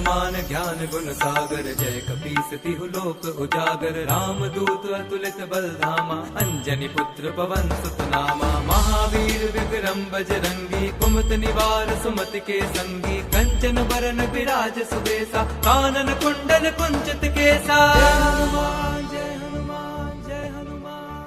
हनुमान ज्ञान गुण सागर, जय कपीस तिहु लोक उजागर। राम दूत अतुलित बल धामा, अंजनी पुत्र पवन सुत नामा। महावीर विक्रम बजरंगी, कुमति निवार सुमति के संगी। कंचन बरन विराज सुबेसा, कानन कुंडल कुंचित केसा। जय हनुमान जय हनुमान जय हनुमान।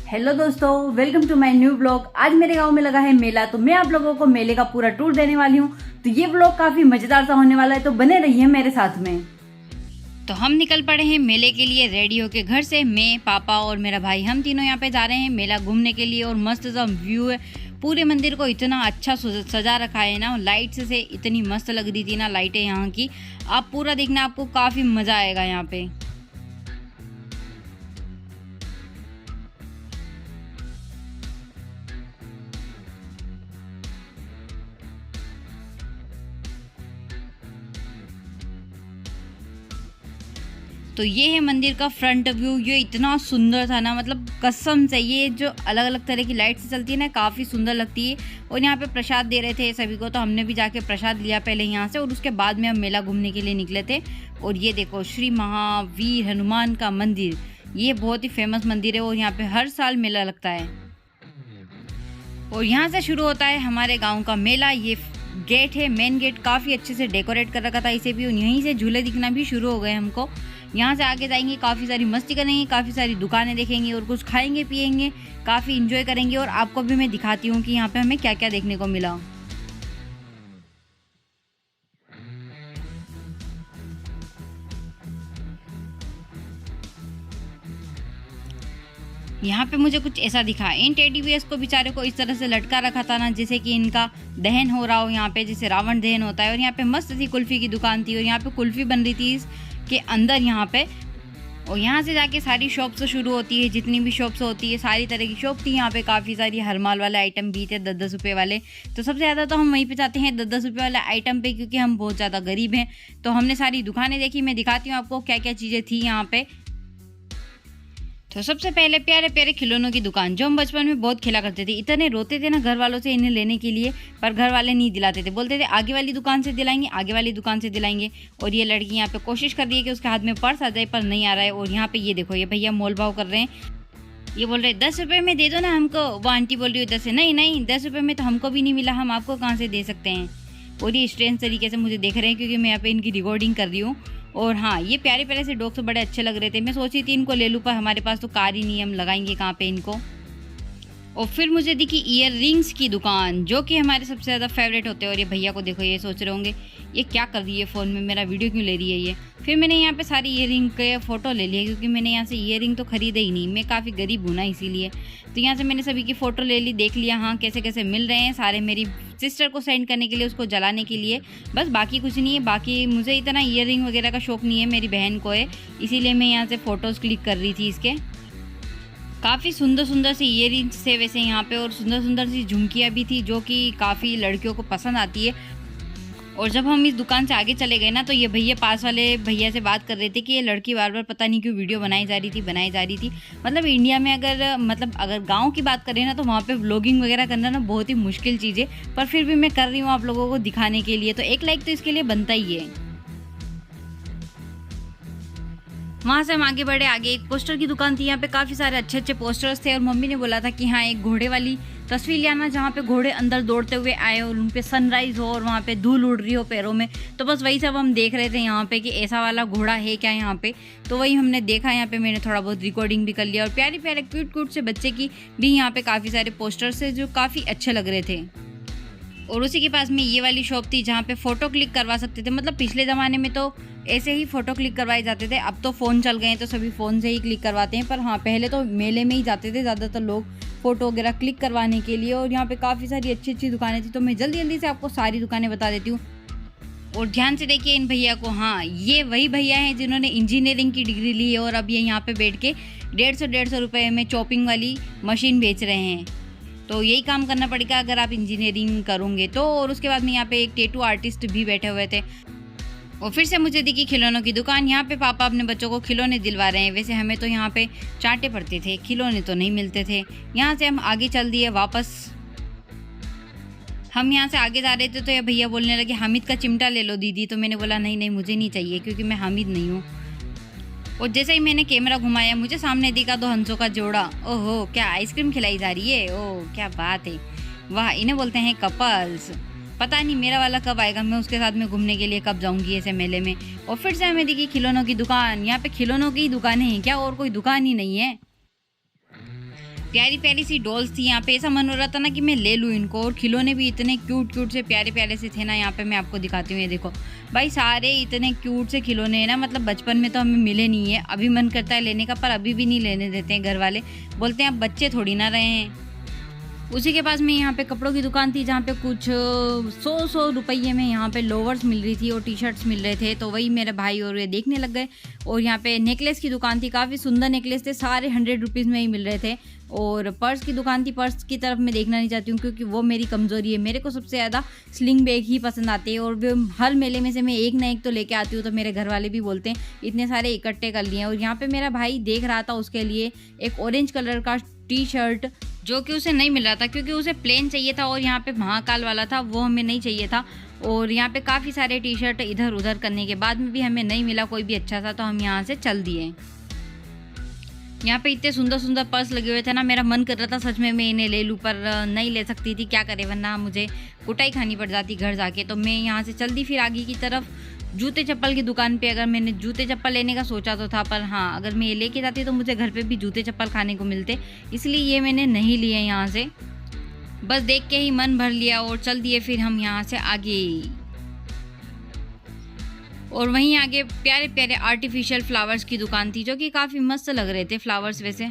हेलो दोस्तों, welcome to my new blog. आज मेरे गांव में लगा है मेला, तो मैं आप लोगों को मेले का पूरा टूर देने वाली हूँ। तो ये ब्लॉग काफी मजेदार सा होने वाला है, तो बने रहिए मेरे साथ में। तो हम निकल पड़े हैं मेले के लिए रेडी होके घर से। मैं, पापा और मेरा भाई, हम तीनों यहाँ पे जा रहे हैं मेला घूमने के लिए। और मस्त सा व्यू है, पूरे मंदिर को इतना अच्छा सजा रखा है ना, लाइट से इतनी मस्त लग रही थी ना लाइटें यहाँ की। आप पूरा देखना, आपको काफ़ी मज़ा आएगा यहाँ पे। तो ये है मंदिर का फ्रंट व्यू। ये इतना सुंदर था ना, मतलब कसम से ये जो अलग अलग तरह की लाइट से चलती है ना, काफ़ी सुंदर लगती है। और यहाँ पे प्रसाद दे रहे थे सभी को, तो हमने भी जाके प्रसाद लिया पहले यहाँ से, और उसके बाद में हम मेला घूमने के लिए निकले थे। और ये देखो, श्री महावीर हनुमान का मंदिर, ये बहुत ही फेमस मंदिर है और यहाँ पे हर साल मेला लगता है। और यहाँ से शुरू होता है हमारे गाँव का मेला। ये गेट है, मेन गेट काफ़ी अच्छे से डेकोरेट कर रखा था इसे भी। और यहीं से झूले दिखना भी शुरू हो गए हमको। यहाँ से आगे जाएंगे, काफ़ी सारी मस्ती करेंगे, काफ़ी सारी दुकानें देखेंगे और कुछ खाएंगे पिएंगे, काफ़ी इंजॉय करेंगे। और आपको भी मैं दिखाती हूँ कि यहाँ पे हमें क्या क्या देखने को मिला। यहाँ पे मुझे कुछ ऐसा दिखा, इन टेडी बियर्स को बेचारे को इस तरह से लटका रखा था ना, जैसे कि इनका दहन हो रहा हो यहाँ पे, जैसे रावण दहन होता है। और यहाँ पे मस्त सी कुल्फ़ी की दुकान थी, और यहाँ पे कुल्फ़ी बन रही थी इसके अंदर यहाँ पे। और यहाँ से जाके सारी शॉप्स शुरू होती है, जितनी भी शॉप्स होती है सारी तरह की शॉप थी यहाँ पे। काफ़ी सारी हरमाल वाले आइटम भी थे, 10-10 रुपये वाले। तो सबसे ज़्यादा तो हम वहीं पे जाते हैं 10-10 रुपये वाले आइटम पे, क्योंकि हम बहुत ज़्यादा गरीब हैं। तो हमने सारी दुकानें देखी, मैं दिखाती हूँ आपको क्या क्या चीज़ें थी यहाँ पे। तो सबसे पहले प्यारे प्यारे खिलौनों की दुकान, जो हम बचपन में बहुत खेला करते थे। इतने रोते थे ना घर वालों से इन्हें लेने के लिए, पर घर वाले नहीं दिलाते थे, बोलते थे आगे वाली दुकान से दिलाएंगे, आगे वाली दुकान से दिलाएंगे। और ये लड़की यहाँ पे कोशिश कर रही है कि उसके हाथ में पर्स आ जाए, पर नहीं आ रहा है। और यहाँ पे ये देखो, ये भैया मोल भाव कर रहे हैं। ये बोल रहे 10 रुपये में दे दो ना हमको। वो आंटी बोल रही है 10 नहीं 10 रुपये में तो हमको भी नहीं मिला, हम आपको कहाँ से दे सकते हैं। और ये स्ट्रेंज तरीके से मुझे देख रहे हैं, क्योंकि मैं यहाँ पे इनकी रिकॉर्डिंग कर रही हूँ। और हाँ, ये प्यारे प्यारे से डॉग्स बड़े अच्छे लग रहे थे। मैं सोची थी इनको ले लूँ, पर हमारे पास तो कार ही नहीं है, हम लगाएंगे कहाँ पे इनको। और फिर मुझे दिखी ईयर रिंग्स की दुकान, जो कि हमारे सबसे ज़्यादा फेवरेट होते हैं। और ये भैया को देखो, ये सोच रहे होंगे ये क्या कर रही है फ़ोन में, मेरा वीडियो क्यों ले रही है ये। फिर मैंने यहाँ पे सारी ईयर रिंग के फ़ोटो ले लिए, क्योंकि मैंने यहाँ से ईयर रिंग तो ख़रीदे ही नहीं, मैं काफ़ी गरीब हूँ ना इसीलिए। तो यहाँ से मैंने सभी की फ़ोटो ले ली, देख लिया हाँ कैसे कैसे मिल रहे हैं सारे। मेरी सिस्टर को सेंड करने के लिए, उसको जलाने के लिए, बस बाकी कुछ नहीं है। बाकी मुझे इतना ईयर रिंग वगैरह का शौक़ नहीं है, मेरी बहन को है, इसीलिए मैं यहाँ से फ़ोटोज़ क्लिक कर रही थी इसके। काफ़ी सुंदर सुंदर सी ईयर रिंग्स थे वैसे यहाँ पे, और सुंदर सुंदर सी झुमकियाँ भी थी, जो कि काफ़ी लड़कियों को पसंद आती है। और जब हम इस दुकान से आगे चले गए ना, तो ये भैया पास वाले भैया से बात कर रहे थे कि ये लड़की बार बार पता नहीं क्यों वीडियो बनाई जा रही थी। मतलब इंडिया में अगर गांव की बात करें ना, तो वहाँ पे व्लॉगिंग वगैरह करना ना बहुत ही मुश्किल चीज़ है, पर फिर भी मैं कर रही हूँ आप लोगों को दिखाने के लिए। तो एक लाइक तो इसके लिए बनता ही है। वहाँ से हम आगे बढ़े, आगे एक पोस्टर की दुकान थी। यहाँ पे काफ़ी सारे अच्छे अच्छे पोस्टर्स थे, और मम्मी ने बोला था कि हाँ एक घोड़े वाली तस्वीर ले आना, जहाँ पे घोड़े अंदर दौड़ते हुए आए और उन पे सनराइज़ हो और वहाँ पे धूल उड़ रही हो पैरों में। तो बस वही सब हम देख रहे थे यहाँ पे कि ऐसा वाला घोड़ा है क्या यहाँ पे। तो वही हमने देखा यहाँ पे, मैंने थोड़ा बहुत रिकॉर्डिंग भी कर लिया। और प्यारे प्यारे क्यूट क्यूट से बच्चे की भी यहाँ पे काफ़ी सारे पोस्टर्स थे, जो काफ़ी अच्छे लग रहे थे। और उसी के पास में ये वाली शॉप थी, जहाँ पे फ़ोटो क्लिक करवा सकते थे। मतलब पिछले ज़माने में तो ऐसे ही फ़ोटो क्लिक करवाए जाते थे, अब तो फ़ोन चल गए हैं तो सभी फ़ोन से ही क्लिक करवाते हैं। पर हाँ, पहले तो मेले में ही जाते थे ज़्यादातर लोग फ़ोटो वगैरह क्लिक करवाने के लिए। और यहाँ पे काफ़ी सारी अच्छी अच्छी दुकानें थी, तो मैं जल्दी जल्दी से आपको सारी दुकानें बता देती हूँ। और ध्यान से देखिए इन भैया को, हाँ ये वही भैया हैं जिन्होंने इंजीनियरिंग की डिग्री ली है, और अब ये यहाँ पे बैठ के 150 रुपये में चॉपिंग वाली मशीन बेच रहे हैं। तो यही काम करना पड़ेगा अगर आप इंजीनियरिंग करोगे तो। और उसके बाद में यहाँ पे एक टैटू आर्टिस्ट भी बैठे हुए थे। और फिर से मुझे दिखी खिलौनों की दुकान। यहाँ पे पापा अपने बच्चों को खिलौने दिलवा रहे हैं। वैसे हमें तो यहाँ पे चांटे पड़ते थे, खिलौने तो नहीं मिलते थे। यहाँ से हम आगे चल दिए वापस। हम यहाँ से आगे जा रहे थे तो ये भैया बोलने लगे हामिद का चिमटा ले लो दीदी। तो मैंने बोला नहीं नहीं मुझे नहीं चाहिए क्योंकि मैं हामिद नहीं हूँ। और जैसे ही मैंने कैमरा घुमाया मुझे सामने दिखा दो हंसों का जोड़ा। ओहो क्या आइसक्रीम खिलाई जा रही है, ओह क्या बात है, वाह इन्हें बोलते हैं कपल्स। पता नहीं मेरा वाला कब आएगा, मैं उसके साथ में घूमने के लिए कब जाऊंगी ऐसे मेले में। और फिर से हमें दिखी खिलौनों की दुकान। यहाँ पे खिलौनों की दुकानें हैं क्या, और कोई दुकान ही नहीं है। प्यारी प्यारी सी डॉल्स थी यहाँ पे, ऐसा मन हो रहा था ना कि मैं ले लूँ इनको। और खिलौने भी इतने क्यूट क्यूट से प्यारे प्यारे से थे ना। यहाँ पे मैं आपको दिखाती हूँ, ये देखो भाई सारे इतने क्यूट से खिलौने हैं ना, मतलब बचपन में तो हमें मिले नहीं है। अभी मन करता है लेने का पर अभी भी नहीं लेने देते हैं घर वाले, बोलते हैं अब बच्चे थोड़ी ना रहे हैं। उसी के पास में यहाँ पे कपड़ों की दुकान थी जहाँ पे कुछ 100 रुपये में यहाँ पे लोवर्स मिल रही थी और टी शर्ट्स मिल रहे थे। तो वही मेरे भाई और ये देखने लग गए। और यहाँ पे नेकलेस की दुकान थी, काफ़ी सुंदर नेकलेस थे, सारे 100 रुपीज़ में ही मिल रहे थे। और पर्स की दुकान थी, पर्स की तरफ मैं देखना नहीं चाहती हूँ क्योंकि वो मेरी कमज़ोरी है। मेरे को सबसे ज़्यादा स्लिंग बैग ही पसंद आते हैं और हर मेले में से मैं एक ना एक तो लेके आती हूँ। तो मेरे घर वाले भी बोलते हैं इतने सारे इकट्ठे कर लिए। और यहाँ पे मेरा भाई देख रहा था उसके लिए एक ऑरेंज कलर का टी शर्ट जो कि उसे नहीं मिल रहा था क्योंकि उसे प्लेन चाहिए था और यहाँ पे महाकाल वाला था, वो हमें नहीं चाहिए था। और यहाँ पे काफ़ी सारे टी शर्ट इधर उधर करने के बाद में भी हमें नहीं मिला कोई भी अच्छा सा, तो हम यहाँ से चल दिए। यहाँ पे इतने सुंदर सुंदर पर्स लगे हुए थे ना, मेरा मन कर रहा था सच में मैं इन्हें ले लूँ, पर नहीं ले सकती थी, क्या करे वरना मुझे कुटाई खानी पड़ जाती घर जाके। तो मैं यहाँ से चल दी फिर आगे की तरफ जूते चप्पल की दुकान पे। अगर मैंने जूते चप्पल लेने का सोचा तो था, पर हाँ अगर मैं ये लेके जाती तो मुझे घर पे भी जूते चप्पल खाने को मिलते, इसलिए ये मैंने नहीं लिए यहाँ से। बस देख के ही मन भर लिया और चल दिए फिर हम यहाँ से आगे। और वहीं आगे प्यारे प्यारे आर्टिफिशियल फ्लावर्स की दुकान थी जो कि काफ़ी मस्त लग रहे थे फ्लावर्स वैसे।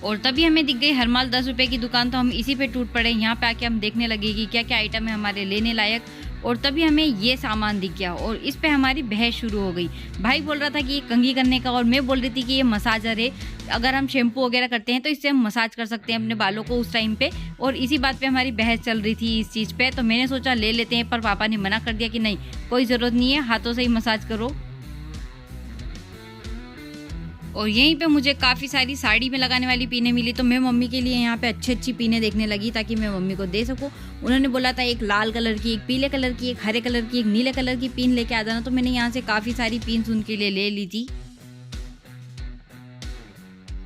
और तभी हमें दिख गई हरमाल 10 रुपये की दुकान, तो हम इसी पे टूट पड़े। यहाँ पे आके हम देखने लगे कि क्या क्या आइटम है हमारे लेने लायक। और तभी हमें ये सामान दिख गया और इस पे हमारी बहस शुरू हो गई। भाई बोल रहा था कि ये कंघी करने का और मैं बोल रही थी कि ये मसाजर है, अगर हम शैम्पू वगैरह करते हैं तो इससे हम मसाज कर सकते हैं अपने बालों को उस टाइम पे। और इसी बात पे हमारी बहस चल रही थी इस चीज़ पे। तो मैंने सोचा ले लेते हैं, पर पापा ने मना कर दिया कि नहीं कोई ज़रूरत नहीं है, हाथों से ही मसाज करो। और यहीं पे मुझे काफ़ी सारी साड़ी में लगाने वाली पीने मिली, तो मैं मम्मी के लिए यहाँ पे अच्छी अच्छी पीने देखने लगी ताकि मैं मम्मी को दे सकूँ। उन्होंने बोला था एक लाल कलर की, एक पीले कलर की, एक हरे कलर की, एक नीले कलर की पिन लेके आ जाना। तो मैंने यहाँ से काफ़ी सारी पिन्स उनके लिए ले ली थी।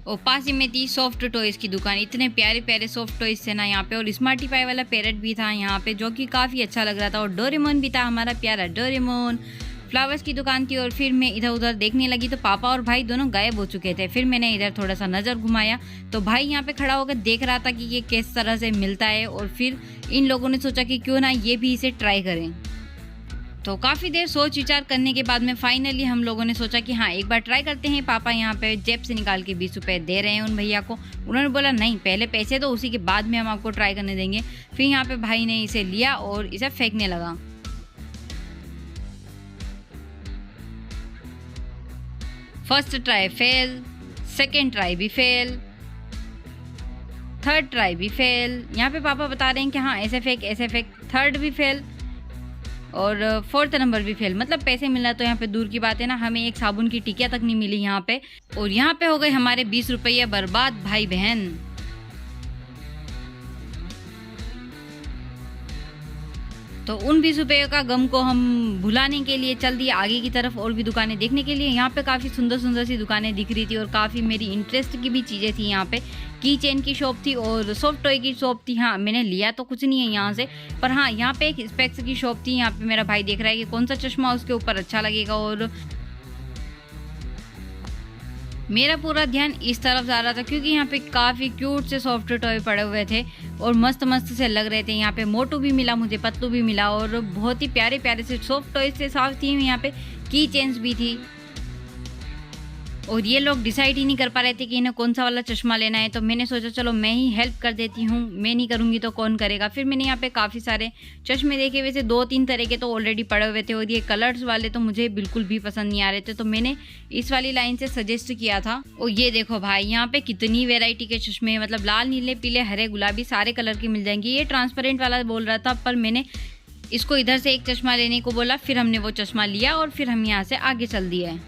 और पास ही में थी सॉफ्ट टॉयज़ की दुकान, इतने प्यारे प्यारे सॉफ्ट टॉयज़ थे ना यहाँ पे। और स्मार्टिफाई वाला पैरेट भी था यहाँ पे जो कि काफ़ी अच्छा लग रहा था। और डोरेमोन भी था, हमारा प्यारा डोरेमोन। फ्लावर्स की दुकान थी और फिर मैं इधर उधर देखने लगी तो पापा और भाई दोनों गायब हो चुके थे। फिर मैंने इधर थोड़ा सा नज़र घुमाया तो भाई यहाँ पे खड़ा होकर देख रहा था कि ये किस तरह से मिलता है। और फिर इन लोगों ने सोचा कि क्यों ना ये भी इसे ट्राई करें। तो काफ़ी देर सोच विचार करने के बाद में फाइनली हम लोगों ने सोचा कि हाँ एक बार ट्राई करते हैं। पापा यहाँ पे जेब से निकाल के 20 रुपये दे रहे हैं उन भैया को। उन्होंने बोला नहीं पहले पैसे दो, उसी के बाद में हम आपको ट्राई करने देंगे। फिर यहाँ पे भाई ने इसे लिया और इसे फेंकने लगा। First try fail, second try भी फेल, थर्ड ट्राई भी फेल। यहाँ पे पापा बता रहे हैं कि हाँ ऐसे फेंक, थर्ड भी फेल और फोर्थ नंबर भी फेल। मतलब पैसे मिलना तो यहाँ पे दूर की बात है ना, हमें एक साबुन की टिकिया तक नहीं मिली यहाँ पे। और यहाँ पे हो गए हमारे 20 रुपये बर्बाद भाई बहन। तो उन 20 रुपये का गम को हम भुलाने के लिए चल दिए आगे की तरफ और भी दुकानें देखने के लिए। यहाँ पे काफ़ी सुंदर सुंदर सी दुकानें दिख रही थी और काफ़ी मेरी इंटरेस्ट की भी चीज़ें थी। यहाँ पे की चेन की शॉप थी और सॉफ्ट टॉय की शॉप थी। हाँ मैंने लिया तो कुछ नहीं है यहाँ से, पर हाँ यहाँ पे एक स्पेक्स की शॉप थी। यहाँ पे मेरा भाई देख रहा है कि कौन सा चश्मा उसके ऊपर अच्छा लगेगा और मेरा पूरा ध्यान इस तरफ जा रहा था क्योंकि यहाँ पे काफ़ी क्यूट से सॉफ्ट टॉय पड़े हुए थे और मस्त मस्त से लग रहे थे। यहाँ पे मोटू भी मिला मुझे, पतलू भी मिला और बहुत ही प्यारे प्यारे से सॉफ्ट टॉय से साफ थी। यहाँ पे की चेन्स भी थी और ये लोग डिसाइड ही नहीं कर पा रहे थे कि इन्हें कौन सा वाला चश्मा लेना है। तो मैंने सोचा चलो मैं ही हेल्प कर देती हूँ, मैं नहीं करूँगी तो कौन करेगा। फिर मैंने यहाँ पे काफ़ी सारे चश्मे देखे, वैसे 2-3 तरह के तो ऑलरेडी पड़े हुए थे और ये कलर्स वाले तो मुझे बिल्कुल भी पसंद नहीं आ रहे थे। तो मैंने इस वाली लाइन से सजेस्ट किया था। और ये देखो भाई यहाँ पे कितनी वेराइटी के चश्मे, मतलब लाल नीले पीले हरे गुलाबी सारे कलर के मिल जाएंगे। ये ट्रांसपेरेंट वाला बोल रहा था पर मैंने इसको इधर से एक चश्मा लेने को बोला। फिर हमने वो चश्मा लिया और फिर हम यहाँ से आगे चल दिए।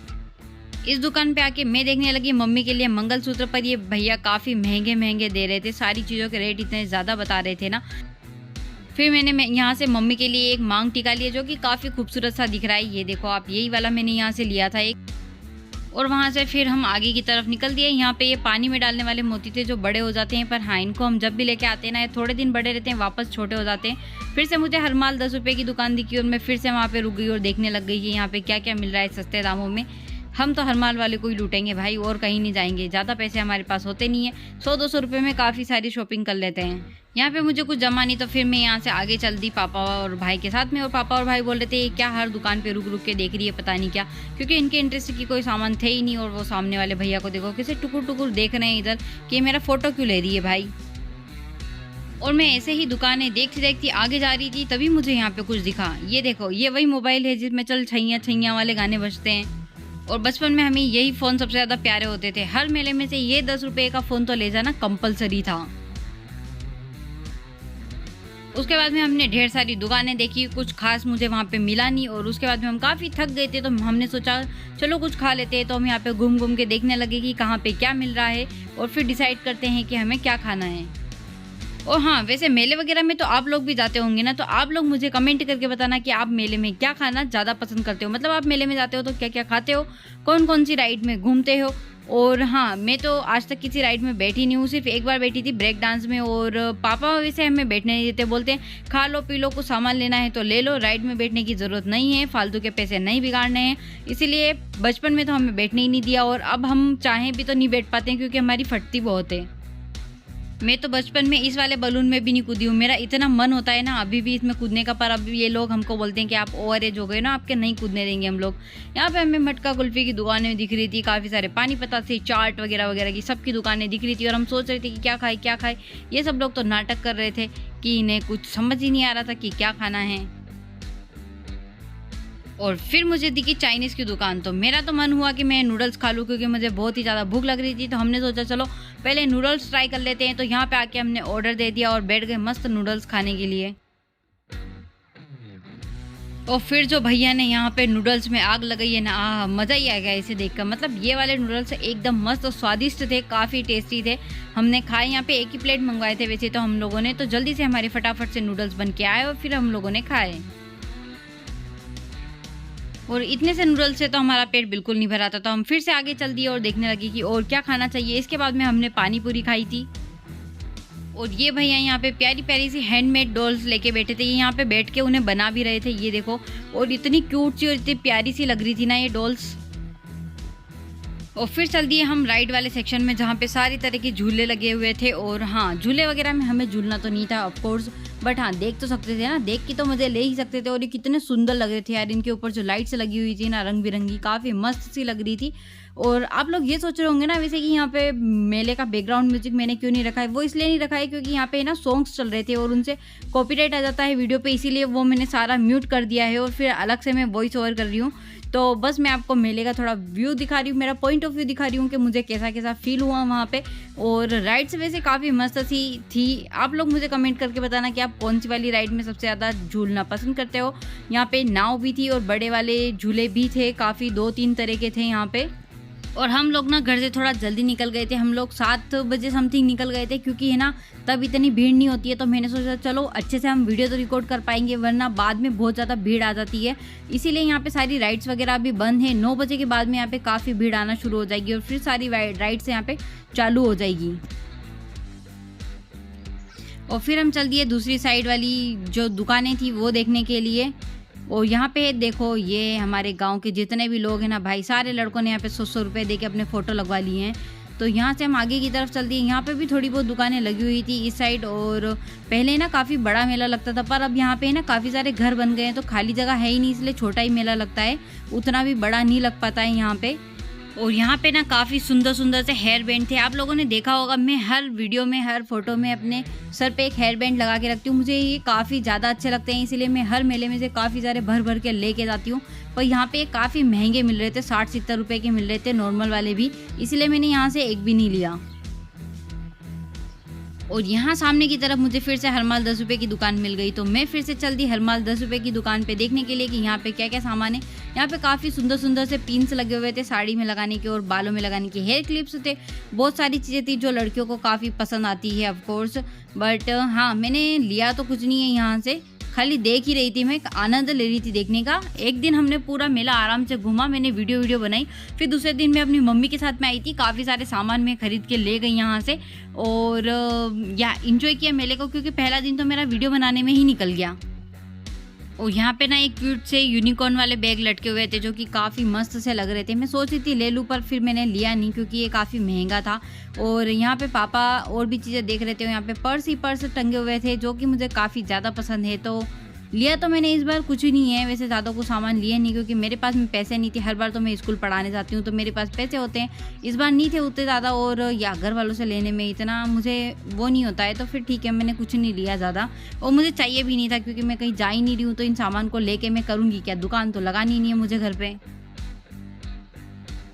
इस दुकान पे आके मैं देखने लगी मम्मी के लिए मंगलसूत्र, पर ये भैया काफ़ी महंगे महंगे दे रहे थे, सारी चीज़ों के रेट इतने ज़्यादा बता रहे थे ना। फिर मैंने यहाँ से मम्मी के लिए एक मांग टीका लिया जो कि काफ़ी खूबसूरत सा दिख रहा है। ये देखो आप, यही वाला मैंने यहाँ से लिया था एक। और वहाँ से फिर हम आगे की तरफ निकल दिए। यहाँ पे ये पानी में डालने वाले मोती थे जो बड़े हो जाते हैं, पर हाँ इनको हम जब भी लेके आते हैं ना, ये थोड़े दिन बड़े रहते हैं वापस छोटे हो जाते हैं। फिर से मुझे हर माल 10 रुपये की दुकान दिखी और मैं फिर से वहाँ पे रुक गई और देखने लग गई कि यहाँ पे क्या क्या मिल रहा है सस्ते दामों में। हम तो हर माल वाले को ही लूटेंगे भाई, और कहीं नहीं जाएंगे, ज़्यादा पैसे हमारे पास होते नहीं है। 100-200 रुपये में काफ़ी सारी शॉपिंग कर लेते हैं। यहाँ पे मुझे कुछ जमा नहीं, तो फिर मैं यहाँ से आगे चल दी पापा और भाई के साथ में। और पापा और भाई बोल रहे थे क्या हर दुकान पे रुक रुक के देख रही है, पता नहीं क्या, क्योंकि इनके इंटरेस्ट की कोई सामान थे ही नहीं। और वो सामने वाले भैया को देखो कैसे टुकुर टुकुर देख रहे हैं इधर कि मेरा फ़ोटो क्यों ले रही है भाई। और मैं ऐसे ही दुकानें देखती देखती आगे जा रही थी, तभी मुझे यहाँ पे कुछ दिखा। ये देखो, ये वही मोबाइल है जिसमें चल छैया छैया वाले गाने बजते हैं। और बचपन में हमें यही फ़ोन सबसे ज़्यादा प्यारे होते थे। हर मेले में से ये 10 रुपये का फ़ोन तो ले जाना कंपलसरी था। उसके बाद में हमने ढेर सारी दुकानें देखी, कुछ खास मुझे वहाँ पे मिला नहीं। और उसके बाद में हम काफ़ी थक गए थे, तो हमने सोचा चलो कुछ खा लेते हैं। तो हम यहाँ पे घूम घूम के देखने लगे कि कहाँ पे क्या मिल रहा है, और फिर डिसाइड करते हैं कि हमें क्या खाना है। और हाँ, वैसे मेले वगैरह में तो आप लोग भी जाते होंगे ना, तो आप लोग मुझे कमेंट करके बताना कि आप मेले में क्या खाना ज़्यादा पसंद करते हो। मतलब आप मेले में जाते हो तो क्या क्या खाते हो, कौन कौन सी राइड में घूमते हो। और हाँ, मैं तो आज तक किसी राइड में बैठी नहीं हूँ, सिर्फ एक बार बैठी थी ब्रेक डांस में। और पापा वैसे हमें बैठने नहीं देते, बोलते हैं खा लो पी लो, कुछ सामान लेना है तो ले लो, राइड में बैठने की ज़रूरत नहीं है, फालतू के पैसे नहीं बिगाड़ने हैं। इसीलिए बचपन में तो हमें बैठने ही नहीं दिया, और अब हम चाहें भी तो नहीं बैठ पाते हैं क्योंकि हमारी फटती बहुत है। मैं तो बचपन में इस वाले बलून में भी नहीं कूदी हूँ, मेरा इतना मन होता है ना अभी भी इसमें कूदने का, पर अब ये लोग हमको बोलते हैं कि आप ओवर एज हो गए ना, आपके नहीं कूदने देंगे हम लोग। यहाँ पे हमें मटका कुल्फी की दुकानें दिख रही थी, काफ़ी सारे पानी पता से चाट वगैरह वगैरह की सबकी दुकानें दिख रही थी। और हम सोच रहे थे कि क्या खाए क्या खाए। ये सब लोग तो नाटक कर रहे थे कि इन्हें कुछ समझ ही नहीं आ रहा था कि क्या खाना है। और फिर मुझे दिखी चाइनीज़ की दुकान, तो मेरा तो मन हुआ कि मैं नूडल्स खा लूँ क्योंकि मुझे बहुत ही ज़्यादा भूख लग रही थी। तो हमने सोचा चलो पहले नूडल्स ट्राई कर लेते हैं। तो यहाँ पे आके हमने ऑर्डर दे दिया और बैठ गए मस्त नूडल्स खाने के लिए। और फिर जो भैया ने यहाँ पे नूडल्स में आग लगाई है ना, मज़ा ही आ गया इसे देखकर। मतलब ये वाले नूडल्स एकदम मस्त और स्वादिष्ट थे, काफ़ी टेस्टी थे। हमने खाए, यहाँ पे एक ही प्लेट मंगवाए थे वैसे तो हम लोगों ने, तो जल्दी से हमारे फटाफट से नूडल्स बन के आए और फिर हम लोगों ने खाए। और इतने से नूडल्स से तो हमारा पेट बिल्कुल नहीं भरा था, तो हम फिर से आगे चल दिए और देखने लगे कि और क्या खाना चाहिए। इसके बाद में हमने पानी पूरी खाई थी। और ये भैया यहाँ पे प्यारी प्यारी सी हैंडमेड डॉल्स लेके बैठे थे, ये यहाँ पे बैठ के उन्हें बना भी रहे थे, ये देखो। और इतनी क्यूट सी और इतनी प्यारी सी लग रही थी ना ये डॉल्स। और फिर चल दिए हम राइड वाले सेक्शन में जहाँ पे सारी तरह के झूले लगे हुए थे। और हाँ, झूले वगैरह में हमें झूलना तो नहीं था ऑफकोर्स, बट हाँ देख तो सकते थे ना, देख के तो मजे ले ही सकते थे। और ये कितने सुंदर लग रहे थे यार, इनके ऊपर जो लाइट्स लगी हुई थी ना रंग बिरंगी, काफ़ी मस्त सी लग रही थी। और आप लोग ये सोच रहे होंगे ना वैसे कि यहाँ पे मेले का बैकग्राउंड म्यूजिक मैंने क्यों नहीं रखा है, वो इसलिए नहीं रखा है क्योंकि यहाँ पे ना सॉन्ग्स चल रहे थे और उनसे कॉपीराइट आ जाता है वीडियो पे, इसीलिए वो मैंने सारा म्यूट कर दिया है और फिर अलग से मैं वॉइस ओवर कर रही हूँ। तो बस मैं आपको मेले का थोड़ा व्यू दिखा रही हूँ, मेरा पॉइंट ऑफ व्यू दिखा रही हूँ कि मुझे कैसा कैसा फील हुआ वहाँ पे। और राइड्स वैसे काफ़ी मस्त सी थी। आप लोग मुझे कमेंट करके बताना कि आप कौन सी वाली राइड में सबसे ज़्यादा झूलना पसंद करते हो। यहाँ पे नाव भी थी और बड़े वाले झूले भी थे, काफ़ी 2-3 तरह के थे यहाँ पे। और हम लोग ना घर से थोड़ा जल्दी निकल गए थे, हम लोग 7 बजे समथिंग निकल गए थे क्योंकि है ना तब इतनी भीड़ नहीं होती है। तो मैंने सोचा चलो अच्छे से हम वीडियो तो रिकॉर्ड कर पाएंगे, वरना बाद में बहुत ज़्यादा भीड़ आ जाती है। इसीलिए यहाँ पे सारी राइड्स वगैरह अभी बंद है। 9 बजे के बाद में यहाँ पे काफ़ी भीड़ आना शुरू हो जाएगी और फिर सारी राइड्स यहाँ पे चालू हो जाएगी। और फिर हम चल दिए दूसरी साइड वाली जो दुकानें थी वो देखने के लिए। और यहाँ पे देखो, ये हमारे गांव के जितने भी लोग हैं ना भाई, सारे लड़कों ने यहाँ पे 100 रुपये दे के अपने फ़ोटो लगवा लिए हैं। तो यहाँ से हम आगे की तरफ चल दिए। यहाँ पे भी थोड़ी बहुत दुकानें लगी हुई थी इस साइड। और पहले ना काफ़ी बड़ा मेला लगता था, पर अब यहाँ पे ना काफ़ी सारे घर बन गए हैं तो खाली जगह है ही नहीं, इसलिए छोटा ही मेला लगता है, उतना भी बड़ा नहीं लग पाता है यहाँ पे। और यहाँ पे ना काफ़ी सुंदर सुंदर से हेयर बैंड थे। आप लोगों ने देखा होगा, मैं हर वीडियो में हर फोटो में अपने सर पे एक हेयर बैंड लगा के रखती हूँ। मुझे ये काफ़ी ज़्यादा अच्छे लगते हैं, इसीलिए मैं हर मेले में से काफ़ी सारे भर भर के लेके जाती हूँ। पर यहाँ पे काफ़ी महंगे मिल रहे थे, 60-70 रुपये के मिल रहे थे नॉर्मल वाले भी, इसलिए मैंने यहाँ से एक भी नहीं लिया। और यहाँ सामने की तरफ मुझे फिर से हरमाल 10 रुपये की दुकान मिल गई, तो मैं फिर से चल दी हरमाल 10 रुपये की दुकान पे देखने के लिए कि यहाँ पे क्या क्या सामान है। यहाँ पे काफ़ी सुंदर सुंदर से पिन्स लगे हुए थे साड़ी में लगाने के और बालों में लगाने के, हेयर क्लिप्स थे, बहुत सारी चीज़ें थी जो लड़कियों को काफ़ी पसंद आती है ऑफकोर्स। बट हाँ, मैंने लिया तो कुछ नहीं है यहाँ से, खाली देख ही रही थी, मैं आनंद ले रही थी देखने का। एक दिन हमने पूरा मेला आराम से घूमा, मैंने वीडियो बनाई। फिर दूसरे दिन मैं अपनी मम्मी के साथ में आई थी, काफ़ी सारे सामान मैं खरीद के ले गई यहाँ से और या इंजॉय किया मेले को, क्योंकि पहला दिन तो मेरा वीडियो बनाने में ही निकल गया। और यहाँ पे ना एक क्यूट से यूनिकॉर्न वाले बैग लटके हुए थे जो कि काफ़ी मस्त से लग रहे थे। मैं सोच रही थी ले लूँ, पर फिर मैंने लिया नहीं क्योंकि ये काफ़ी महंगा था। और यहाँ पे पापा और भी चीज़ें देख रहे थे, यहाँ पे पर्स ही पर्स टंगे हुए थे जो कि मुझे काफ़ी ज़्यादा पसंद है, तो लिया तो मैंने इस बार कुछ नहीं है। वैसे ज़्यादा कुछ सामान लिया नहीं क्योंकि मेरे पास में पैसे नहीं थे। हर बार तो मैं स्कूल पढ़ाने जाती हूँ तो मेरे पास पैसे होते हैं, इस बार नहीं थे उतने ज़्यादा, और या घर वालों से लेने में इतना मुझे वो नहीं होता है, तो फिर ठीक है मैंने कुछ नहीं लिया ज़्यादा। और मुझे चाहिए भी नहीं था क्योंकि मैं कहीं जा ही नहीं रही हूँ, तो इन सामान को लेके मैं करूँगी क्या, दुकान तो लगानी नहीं है मुझे घर पर।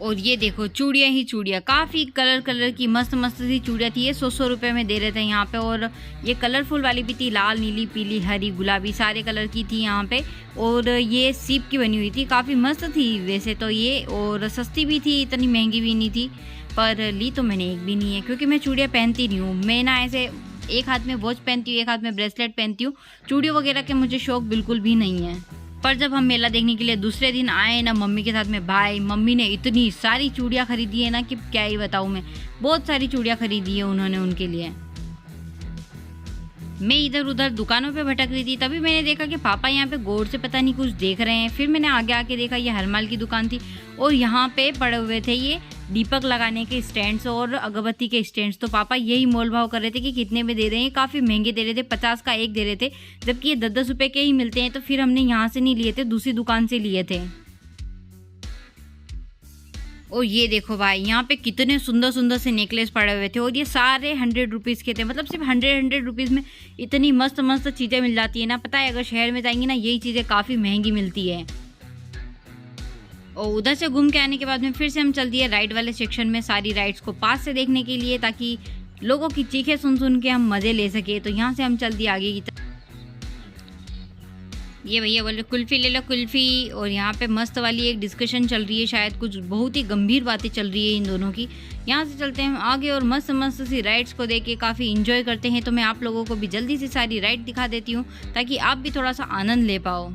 और ये देखो चूड़ियाँ ही चूड़ियाँ, काफ़ी कलर की मस्त सी चूड़ियाँ थी। ये 100 रुपये में दे रहे थे यहाँ पे, और ये कलरफुल वाली भी थी, लाल नीली पीली हरी गुलाबी सारे कलर की थी यहाँ पे। और ये सीप की बनी हुई थी, काफ़ी मस्त थी वैसे तो ये, और सस्ती भी थी, इतनी महंगी भी नहीं थी। पर ली तो मैंने एक भी नहीं है क्योंकि मैं चूड़ियाँ पहनती नहीं हूँ। मैं ना ऐसे एक हाथ में वॉच पहनती हूँ, एक हाथ में ब्रेसलेट पहनती हूँ, चूड़ियों वगैरह के मुझे शौक बिल्कुल भी नहीं है। पर जब हम मेला देखने के लिए दूसरे दिन आए ना मम्मी के साथ में, भाई मम्मी ने इतनी सारी चूड़ियाँ खरीदी है ना कि क्या ही बताऊँ मैं, बहुत सारी चूड़ियाँ खरीदी है उन्होंने उनके लिए। मैं इधर उधर दुकानों पे भटक रही थी, तभी मैंने देखा कि पापा यहाँ पे गौर से पता नहीं कुछ देख रहे हैं। फिर मैंने आगे आके देखा ये हरमाल की दुकान थी और यहाँ पे पड़े हुए थे ये दीपक लगाने के स्टैंड्स और अगरबत्ती के स्टैंड्स। तो पापा यही मोल भाव कर रहे थे कि कितने में दे रहे हैं, काफ़ी महंगे दे रहे थे, 50 का एक दे रहे थे, जबकि ये 10-10 रुपये के ही मिलते हैं। तो फिर हमने यहाँ से नहीं लिए थे, दूसरी दुकान से लिए थे। और ये देखो भाई यहाँ पे कितने सुंदर से नेकलेस पड़े हुए थे, और ये सारे 100 रुपीज़ के थे। मतलब सिर्फ 100 रुपीज़ में इतनी मस्त चीज़ें मिल जाती है ना। पता है अगर शहर में जाएंगी ना यही चीज़ें काफ़ी महंगी मिलती है। और उधर से घूम के आने के बाद में फिर से हम चल दिए राइड वाले सेक्शन में, सारी राइड्स को पास से देखने के लिए, ताकि लोगों की चीखें सुन के हम मज़े ले सके। तो यहाँ से हम चल दिए आगे की तरफ। ये भैया बोले कुल्फ़ी ले लो कुल्फ़ी, और यहाँ पे मस्त वाली एक डिस्कशन चल रही है, शायद कुछ बहुत ही गंभीर बातें चल रही है इन दोनों की। यहाँ से चलते हैं आगे और मस्त सी राइड्स को देख के काफ़ी इंजॉय करते हैं। तो मैं आप लोगों को भी जल्दी से सारी राइड दिखा देती हूँ ताकि आप भी थोड़ा सा आनंद ले पाओ।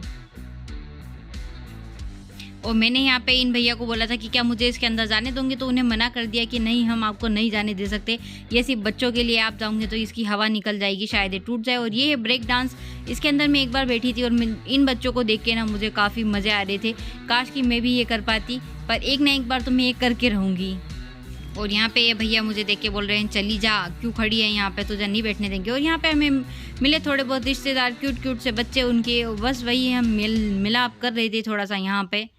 और मैंने यहाँ पे इन भैया को बोला था कि क्या मुझे इसके अंदर जाने दोगे, तो उन्हें मना कर दिया कि नहीं हम आपको नहीं जाने दे सकते, ये सिर्फ बच्चों के लिए, आप जाओगे तो इसकी हवा निकल जाएगी, शायद ये टूट जाए। और ये है ब्रेक डांस, इसके अंदर मैं एक बार बैठी थी और इन बच्चों को देख के ना मुझे काफ़ी मज़े आ रहे थे। काश कि मैं भी ये कर पाती, पर एक ना एक बार तो मैं ये करके रहूँगी। और यहाँ पे ये भैया मुझे देख के बोल रहे हैं चली जा, क्यों खड़ी है यहाँ पे, तुझे नहीं बैठने देंगे। और यहाँ पे हमें मिले थोड़े बहुत रिश्तेदार, क्यूट से बच्चे उनके, बस वही हम मिलाप कर रहे थे थोड़ा सा यहाँ पे।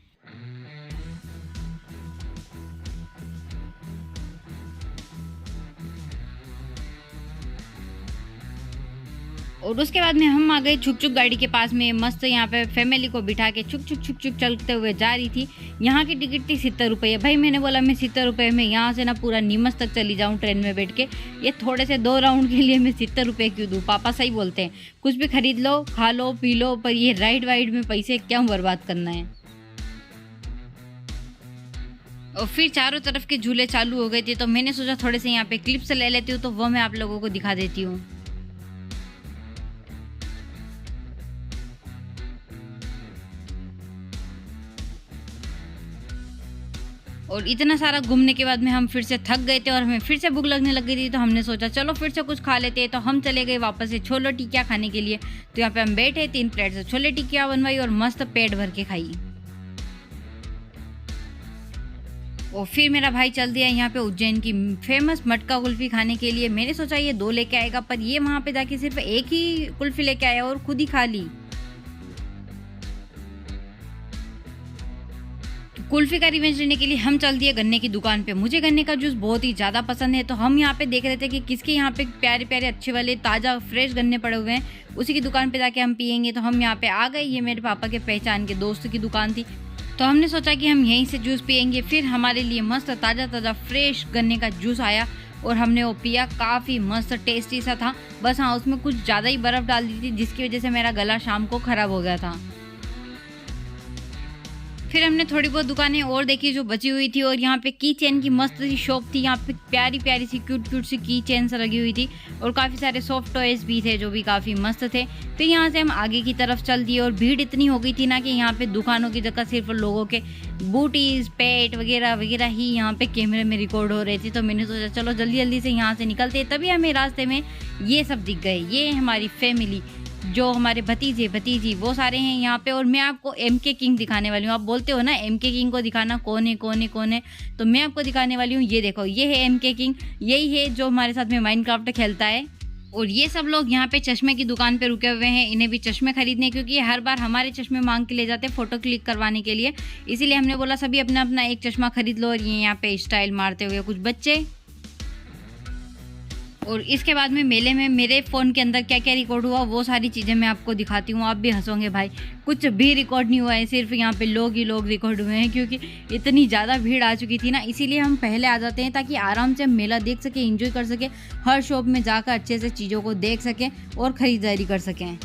और उसके बाद में हम आ गए छुक गाड़ी के पास में, मस्त यहाँ पे फैमिली को बिठा के छुक चलते हुए जा रही थी। यहाँ की टिकट थी 70 रुपये। भाई मैंने बोला मैं 70 रुपये में यहाँ से ना पूरा नीमच तक चली जाऊँ ट्रेन में बैठ के, ये थोड़े से 2 राउंड के लिए मैं 70 रुपये क्यों दूँ। पापा सही बोलते हैं, कुछ भी खरीद लो, खा लो, पी लो, पर ये राइड वाइड में पैसे क्यों बर्बाद करना है। और फिर चारों तरफ के झूले चालू हो गए थे, तो मैंने सोचा थोड़े से यहाँ पे क्लिप्स ले लेती हूँ, तो वो मैं आप लोगों को दिखा देती हूँ। और इतना सारा घूमने के बाद में हम फिर से थक गए थे और हमें फिर से भूख लगने लग गई थी, तो हमने सोचा चलो फिर से कुछ खा लेते हैं। तो हम चले गए वापस से छोले टिक्कियाँ खाने के लिए। तो यहाँ पे हम बैठे, 3 प्लेट से छोले टिक्कियाँ बनवाई और मस्त पेट भर के खाई। और फिर मेरा भाई चल दिया यहाँ पे उज्जैन की फेमस मटका कुल्फी खाने के लिए। मैंने सोचा ये 2 लेके आएगा, पर ये वहाँ पे जाके सिर्फ 1 ही कुल्फी लेके आया और खुद ही खा ली। कुल्फी का रिवेंज लेने के लिए हम चल दिए गन्ने की दुकान पे। मुझे गन्ने का जूस बहुत ही ज़्यादा पसंद है, तो हम यहाँ पे देख रहे थे कि किसके यहाँ पे प्यारे अच्छे वाले ताज़ा फ्रेश गन्ने पड़े हुए हैं, उसी की दुकान पे जाके हम पियेंगे। तो हम यहाँ पे आ गए। ये मेरे पापा के पहचान के दोस्त की दुकान थी, तो हमने सोचा कि हम यहीं से जूस पियेंगे। फिर हमारे लिए मस्त ताज़ा फ्रेश गन्ने का जूस आया और हमने वो पिया, काफ़ी मस्त टेस्टी सा था। बस हाँ, उसमें कुछ ज़्यादा ही बर्फ़ डाल दी थी जिसकी वजह से मेरा गला शाम को ख़राब हो गया था। फिर हमने थोड़ी बहुत दुकानें और देखी जो बची हुई थी, और यहाँ पे की चेन की मस्त सी शॉप थी। यहाँ पे प्यारी प्यारी सी क्यूट क्यूट सी की चेन से लगी हुई थी, और काफ़ी सारे सॉफ्ट टॉयज भी थे जो भी काफ़ी मस्त थे। फिर यहाँ से हम आगे की तरफ चल दिए, और भीड़ इतनी हो गई थी ना कि यहाँ पे दुकानों की जगह सिर्फ लोगों के बूटीज, पेट वगैरह वगैरह ही यहाँ पे कैमरे में रिकॉर्ड हो रहे थे। तो मैंने सोचा चलो जल्दी जल्दी से यहाँ से निकलते। तभी हमें रास्ते में ये सब दिख गए। ये हमारी फैमिली, जो हमारे भतीजे भतीजी वो सारे हैं यहाँ पे। और मैं आपको MK किंग दिखाने वाली हूँ। आप बोलते हो ना MK किंग को दिखाना, कौन है कौन है कौन है, तो मैं आपको दिखाने वाली हूँ। ये देखो, ये है MK किंग, यही है जो हमारे साथ में माइनक्राफ्ट खेलता है। और ये सब लोग यहाँ पे चश्मे की दुकान पे रुके हुए हैं, इन्हें भी चश्मे खरीदने, क्योंकि ये हर बार हमारे चश्मे मांग के ले जाते हैं फ़ोटो क्लिक करवाने के लिए। इसीलिए हमने बोला सभी अपना अपना एक चश्मा खरीद लो। और ये यहाँ पे स्टाइल मारते हुए कुछ बच्चे। और इसके बाद में मेले में मेरे फ़ोन के अंदर क्या क्या रिकॉर्ड हुआ वो सारी चीज़ें मैं आपको दिखाती हूँ। आप भी हंसोगे भाई, कुछ भी रिकॉर्ड नहीं हुआ है, सिर्फ यहाँ पे लोग ही लोग रिकॉर्ड हुए हैं, क्योंकि इतनी ज़्यादा भीड़ आ चुकी थी ना। इसीलिए हम पहले आ जाते हैं ताकि आराम से मेला देख सकें, एंजॉय कर सकें, हर शॉप में जाकर अच्छे से चीज़ों को देख सकें और ख़रीदारी कर सकें।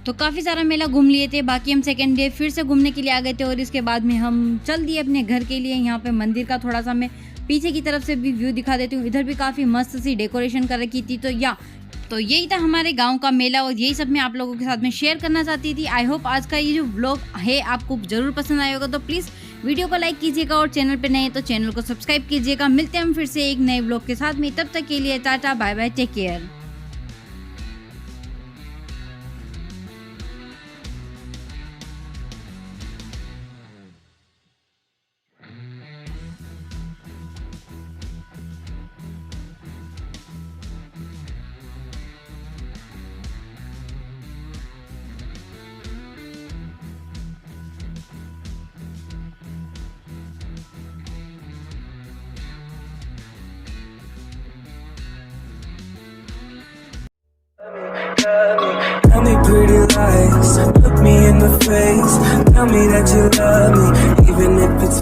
तो काफ़ी सारा मेला घूम लिए थे। बाकी हम सेकेंड डे फिर से घूमने के लिए आ गए थे, और इसके बाद में हम चल दिए अपने घर के लिए। यहाँ पे मंदिर का थोड़ा सा मैं पीछे की तरफ से भी व्यू दिखा देती हूँ। इधर भी काफ़ी मस्त सी डेकोरेशन कर रखी थी। तो यही था हमारे गांव का मेला, और यही सब मैं आप लोगों के साथ में शेयर करना चाहती थी। आई होप आज का ये जो व्लॉग है आपको ज़रूर पसंद आया होगा। तो प्लीज़ वीडियो को लाइक कीजिएगा, और चैनल पे नए हैं तो चैनल को सब्सक्राइब कीजिएगा। मिलते हैं हम फिर से एक नए व्लॉग के साथ में। तब तक के लिए tata bye bye, take care. Tell me pretty lies, look me in the face. Tell me that you love me, even if it's